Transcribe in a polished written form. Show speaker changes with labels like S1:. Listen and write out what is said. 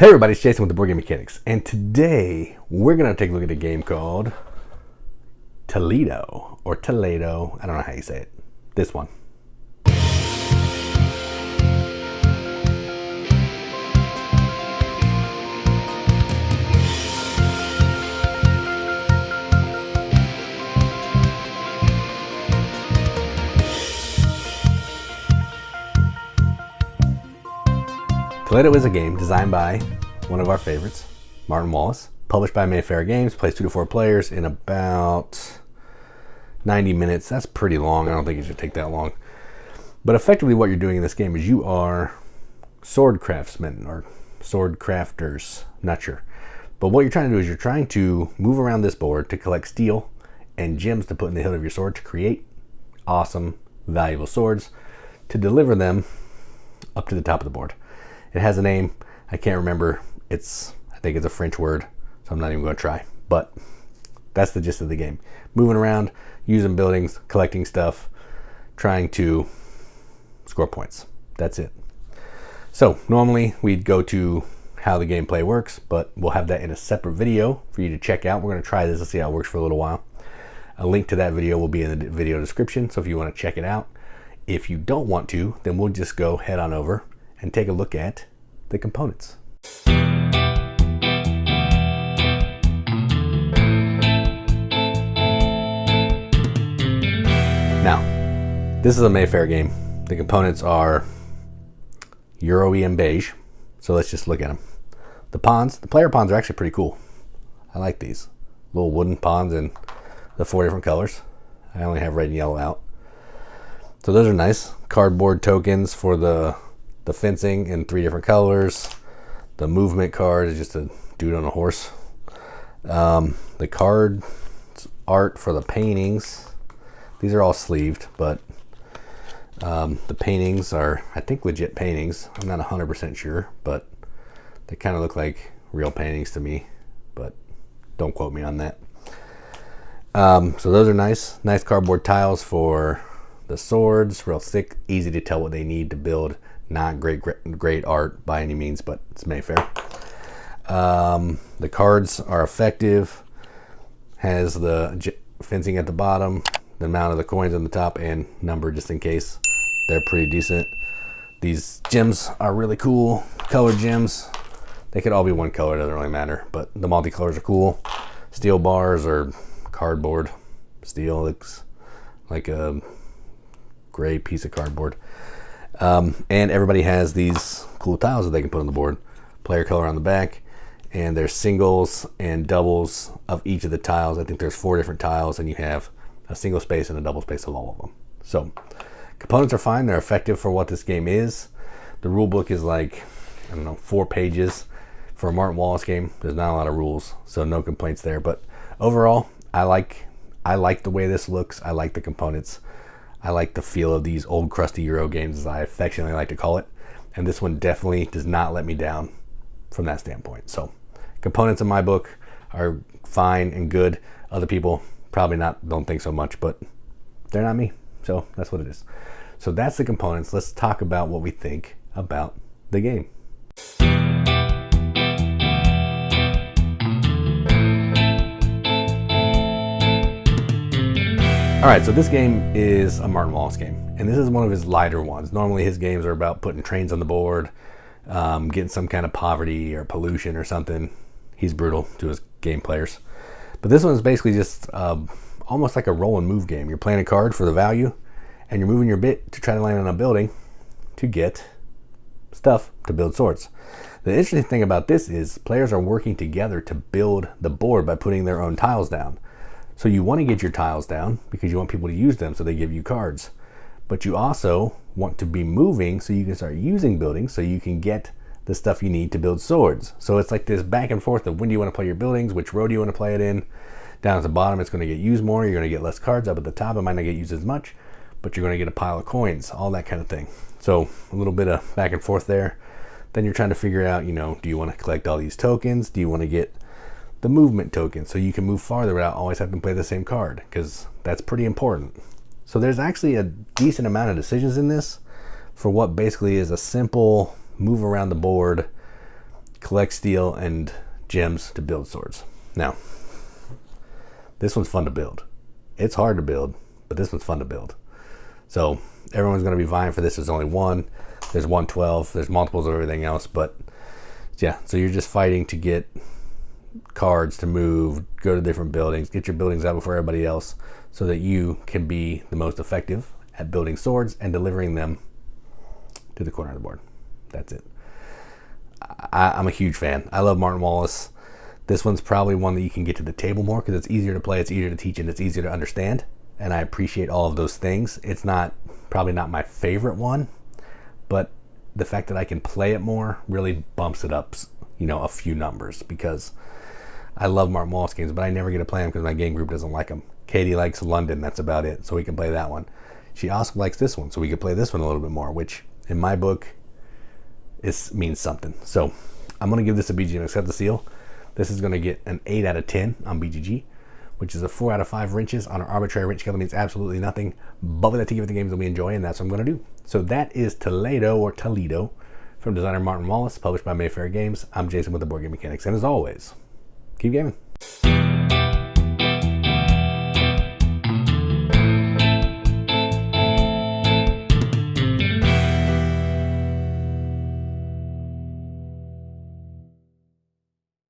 S1: Hey everybody, it's Jason with the Boardgame Mechanics, and today we're going to take a look at a game called Toledo, or Toledo, I don't know how you say it, this one. Toledo is a game designed by one of our favorites, Martin Wallace, published by Mayfair Games, plays 2 to 4 players in about 90 minutes. That's pretty long. I don't think it should take that long. But effectively what you're doing in this game is you are sword craftsmen or sword crafters, not sure. But what you're trying to do is you're trying to move around this board to collect steel and gems to put in the hilt of your sword to create awesome, valuable swords, to deliver them up to the top of the board. It has a name. I can't remember. I think it's a French word, so I'm not even going to try. But that's the gist of the game. Moving around, using buildings, collecting stuff, trying to score points. That's it. So normally we'd go to how the gameplay works, but we'll have that in a separate video for you to check out. We're going to try this and see how it works for a little while. A link to that video will be in the video description, so if you want to check it out. If you don't want to, then we'll just go head on over and take a look at the components. Now, this is a Mayfair game. The components are Euro-y and beige, so let's just look at them. The pawns, the player pawns are actually pretty cool. I like these little wooden pawns in the 4 different colors. I only have red and yellow out. So those are nice. Cardboard tokens for the fencing in 3 different colors. The movement card is just a dude on a horse. The card art for the paintings. These are all sleeved, but the paintings are, I think, legit paintings. I'm not 100% sure, but they kind of look like real paintings to me, but don't quote me on that. So those are nice. Nice cardboard tiles for the swords, real thick, easy to tell what they need to build. Not great art by any means, but it's Mayfair. The cards are effective. Has the fencing at the bottom, the amount of the coins on the top, and number just in case. They're pretty decent. These gems are really cool. Colored gems. They could all be one color, doesn't really matter, but the multicolors are cool. Steel bars or cardboard. Steel looks like a gray piece of cardboard. And everybody has these cool tiles that they can put on the board. Player color on the back, and there's singles and doubles of each of the tiles. I think there's 4 different tiles, and you have a single space and a double space of all of them. So components are fine. They're effective for what this game is. The rule book is like, I don't know, 4 pages. For a Martin Wallace game, there's not a lot of rules, so no complaints there. But overall, I like the way this looks. I like the components. I like the feel of these old crusty Euro games, as I affectionately like to call it. And this one definitely does not let me down from that standpoint. So components in my book are fine and good. Other people probably don't think so much, but they're not me. So that's what it is. So that's the components. Let's talk about what we think about the game. All right, so this game is a Martin Wallace game, and this is one of his lighter ones. Normally his games are about putting trains on the board, getting some kind of poverty or pollution or something. He's brutal to his game players. But this one is basically just almost like a roll and move game. You're playing a card for the value, and you're moving your bit to try to land on a building to get stuff to build swords. The interesting thing about this is players are working together to build the board by putting their own tiles down. So you want to get your tiles down because you want people to use them, so they give you cards. But you also want to be moving so you can start using buildings so you can get the stuff you need to build swords. So it's like this back and forth of when do you want to play your buildings, which row do you want to play it in. Down at the bottom it's going to get used more, you're going to get less cards. Up at the top it might not get used as much, but you're going to get a pile of coins, all that kind of thing. So a little bit of back and forth there. Then you're trying to figure out, do you want to collect all these tokens? Do you want to get the movement token so you can move farther without always having to play the same card, because that's pretty important. So there's actually a decent amount of decisions in this for what basically is a simple move around the board collect steel and gems to build swords. Now, this one's fun to build. It's hard to build, but this one's fun to build. So everyone's going to be vying for this. There's only one. There's 112. There's multiples of everything else. But yeah, so you're just fighting to get cards to move, go to different buildings, get your buildings out before everybody else so that you can be the most effective at building swords and delivering them to the corner of the board. That's it. I'm a huge fan. I love Martin Wallace. This one's probably one that you can get to the table more because it's easier to play, it's easier to teach, and it's easier to understand. And I appreciate all of those things. It's probably not my favorite one, but the fact that I can play it more really bumps it up, a few numbers, because I love Martin Wallace games, but I never get to play them because my game group doesn't like them. Katie likes London, that's about it, so we can play that one. She also likes this one, so we can play this one a little bit more, which in my book means something. So I'm going to give this a BGG accept the seal. This is going to get an 8 out of 10 on BGG, which is a 4 out of 5 wrenches on our arbitrary wrench scale. That means absolutely nothing, but we like to give it the games that we enjoy, and that's what I'm going to do. So that is Toledo from designer Martin Wallace, published by Mayfair Games. I'm Jason with the Board Game Mechanics, and as always, keep gaming.